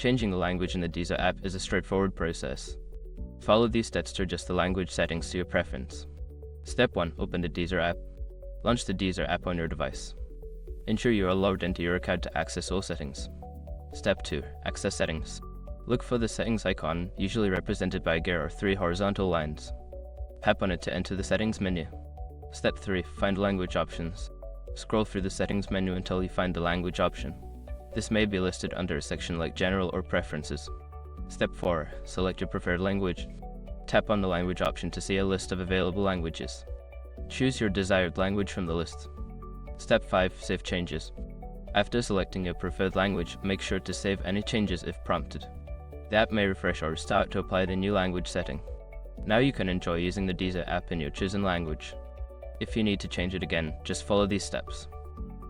Changing the language in the Deezer app is a straightforward process. Follow these steps to adjust the language settings to your preference. Step 1. Open the Deezer app. Launch the Deezer app on your device. Ensure you are logged into your account to access all settings. Step 2. Access settings. Look for the settings icon, usually represented by a gear or 3 horizontal lines. Tap on it to enter the settings menu. Step 3. Find language options. Scroll through the settings menu until you find the language option. This may be listed under a section like General or Preferences. Step 4. Select your preferred language. Tap on the language option to see a list of available languages. Choose your desired language from the list. Step 5. Save changes. After selecting your preferred language, make sure to save any changes if prompted. The app may refresh or restart to apply the new language setting. Now you can enjoy using the Deezer app in your chosen language. If you need to change it again, just follow these steps.